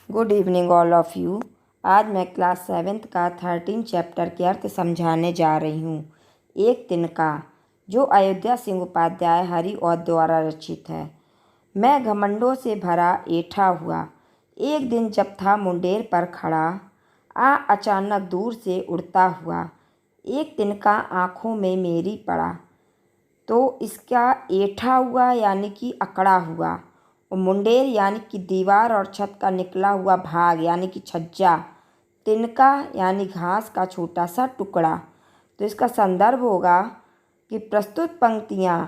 Good evening all of you. आज मैं class 7th का 13 चैप्टर के अर्थ समझाने जा रही हूँ। एक तिनका, जो अयोध्या सिंह उपाध्याय हरिऔध द्वारा रचित है। मैं घमंडों से भरा ऐठा हुआ, एक दिन जब था मुंडेर पर खड़ा, अचानक दूर से उड़ता हुआ एक तिनका आँखों में मेरी पड़ा। तो इसका ऐठा हुआ यानी कि अकड़ा हुआ, और मुंडेर यानी कि दीवार और छत का निकला हुआ भाग यानी कि छज्जा, तिनका यानी घास का छोटा सा टुकड़ा। तो इसका संदर्भ होगा कि प्रस्तुत पंक्तियाँ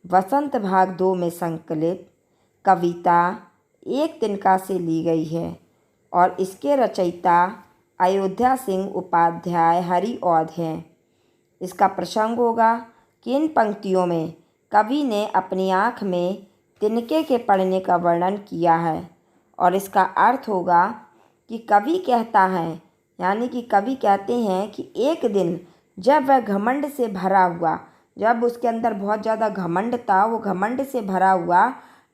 वसंत भाग 2 में संकलित कविता एक तिनका से ली गई है और इसके रचयिता अयोध्या सिंह उपाध्याय हरिऔध हैं। इसका प्रसंग होगा कि इन पंक्तियों में कवि ने अपनी आँख में तिनके के पड़ने का वर्णन किया है, और इसका अर्थ होगा कि कवि कहता है यानी कि कवि कहते हैं कि एक दिन जब वह घमंड से भरा हुआ, जब उसके अंदर बहुत ज़्यादा घमंड था, वो घमंड से भरा हुआ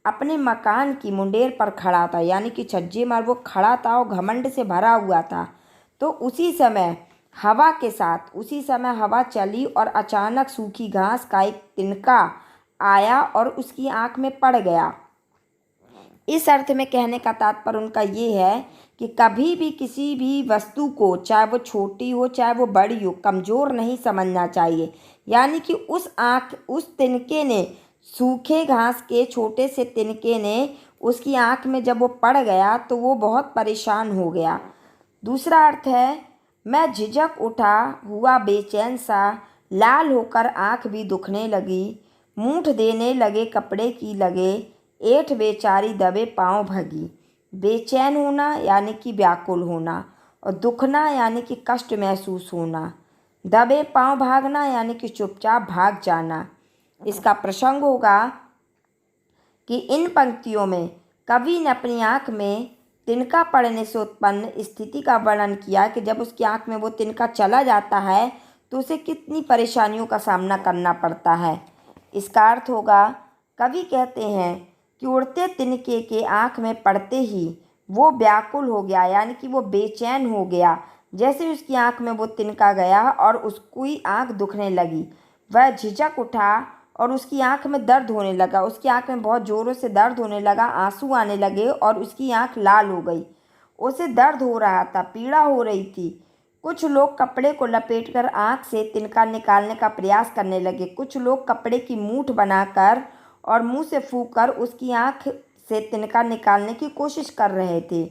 अपने मकान की मुंडेर पर खड़ा था, यानी कि छज्जे में वो खड़ा था और घमंड से भरा हुआ था। तो उसी समय हवा चली और अचानक सूखी घास का एक तिनका आया और उसकी आँख में पड़ गया। इस अर्थ में कहने का तात्पर्य उनका ये है कि कभी भी किसी भी वस्तु को, चाहे वो छोटी हो चाहे वो बड़ी हो, कमज़ोर नहीं समझना चाहिए। यानी कि उस तिनके ने, सूखे घास के छोटे से तिनके ने उसकी आँख में जब वो पड़ गया तो वो बहुत परेशान हो गया। दूसरा अर्थ है, मैं झिझक उठा हुआ बेचैन सा, लाल होकर आँख भी दुखने लगी, मूठ देने लगे कपड़े की लगे, ऐठ बेचारी दबे पाँव भगी। बेचैन होना यानी कि व्याकुल होना, और दुखना यानी कि कष्ट महसूस होना, दबे पाँव भागना यानी कि चुपचाप भाग जाना। इसका प्रसंग होगा कि इन पंक्तियों में कवि ने अपनी आँख में तिनका पड़ने से उत्पन्न स्थिति का वर्णन किया कि जब उसकी आँख में वो तिनका चला जाता है तो उसे कितनी परेशानियों का सामना करना पड़ता है। इसका अर्थ होगा, कवि कहते हैं कि उड़ते तिनके के आँख में पड़ते ही वो व्याकुल हो गया, यानी कि वो बेचैन हो गया। जैसे उसकी आँख में वो तिनका गया और उसकी आँख दुखने लगी, वह झिझक उठा और उसकी आँख में दर्द होने लगा, उसकी आँख में बहुत ज़ोरों से दर्द होने लगा, आंसू आने लगे और उसकी आँख लाल हो गई। उसे दर्द हो रहा था, पीड़ा हो रही थी। कुछ लोग कपड़े को लपेटकर आँख से तिनका निकालने का प्रयास करने लगे। कुछ लोग कपड़े की मूठ बनाकर और मुंह से फूंककर उसकी आँख से तिनका निकालने की कोशिश कर रहे थे।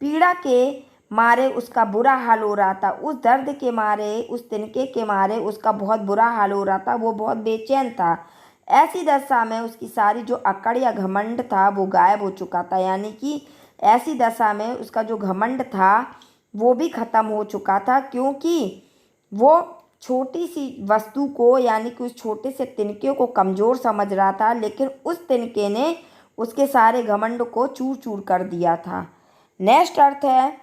पीड़ा के मारे उसका बुरा हाल हो रहा था, उस दर्द के मारे, उस तिनके के मारे उसका बहुत बुरा हाल हो रहा था, वो बहुत बेचैन था। ऐसी दशा में उसकी सारी जो अकड़ या घमंड था वो गायब हो चुका था, यानी कि ऐसी दशा में उसका जो घमंड था वो भी ख़त्म हो चुका था, क्योंकि वो छोटी सी वस्तु को यानी कि उस छोटे से तिनके को कमज़ोर समझ रहा था, लेकिन उस तिनके ने उसके सारे घमंड को चूर चूर कर दिया था। नेक्स्ट अर्थ है,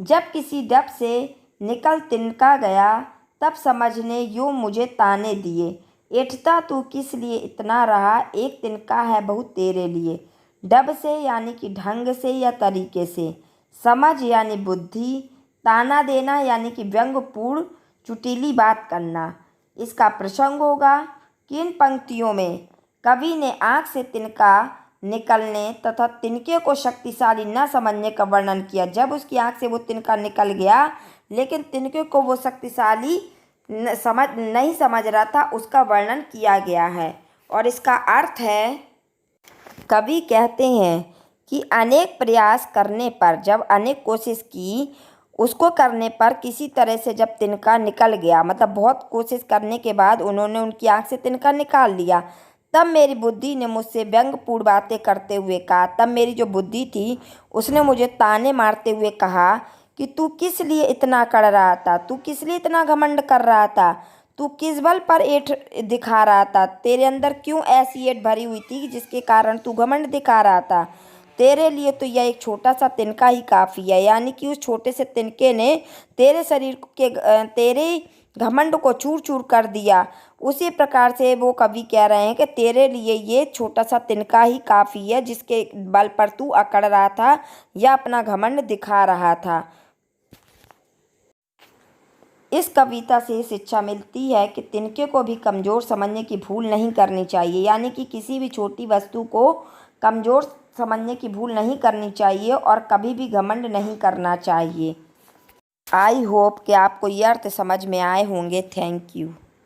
जब किसी डब से निकल तिनका गया, तब समझने यूँ मुझे ताने दिए, ऐठता तू किस लिए इतना रहा, एक तिनका है बहुत तेरे लिए। डब से यानी कि ढंग से या तरीके से, समझ यानी बुद्धि, ताना देना यानी कि व्यंग्यपूर्ण चुटीली बात करना। इसका प्रसंग होगा कि इन पंक्तियों में कवि ने आँख से तिनका निकलने तथा तिनके को शक्तिशाली न समझने का वर्णन किया। जब उसकी आँख से वो तिनका निकल गया लेकिन तिनके को वो शक्तिशाली नहीं समझ रहा था, उसका वर्णन किया गया है। और इसका अर्थ है, कवि कहते हैं कि अनेक प्रयास करने पर, जब अनेक कोशिश की, उसको करने पर किसी तरह से जब तिनका निकल गया, मतलब बहुत कोशिश करने के बाद उन्होंने उनकी आँख से तिनका निकाल लिया, तब मेरी बुद्धि ने मुझसे व्यंग्यपूर्ण बातें करते हुए कहा, तब मेरी जो बुद्धि थी उसने मुझे ताने मारते हुए कहा कि तू किस लिए इतना कर रहा था, तू किस लिए इतना घमंड कर रहा था, तू किस बल पर ऐठ दिखा रहा था, तेरे अंदर क्यों ऐसी ऐठ भरी हुई थी जिसके कारण तू घमंड दिखा रहा था। तेरे लिए तो यह एक छोटा सा तिनका ही काफ़ी है, यानी कि उस छोटे से तिनके ने तेरे घमंड को चूर चूर कर दिया। उसी प्रकार से वो कवि कह रहे हैं कि तेरे लिए ये छोटा सा तिनका ही काफ़ी है, जिसके बल पर तू अकड़ रहा था या अपना घमंड दिखा रहा था। इस कविता से शिक्षा मिलती है कि तिनके को भी कमज़ोर समझने की भूल नहीं करनी चाहिए, यानी कि किसी भी छोटी वस्तु को कमज़ोर समझने की भूल नहीं करनी चाहिए और कभी भी घमंड नहीं करना चाहिए। आई होप कि आपको ये अर्थ समझ में आए होंगे। Thank you.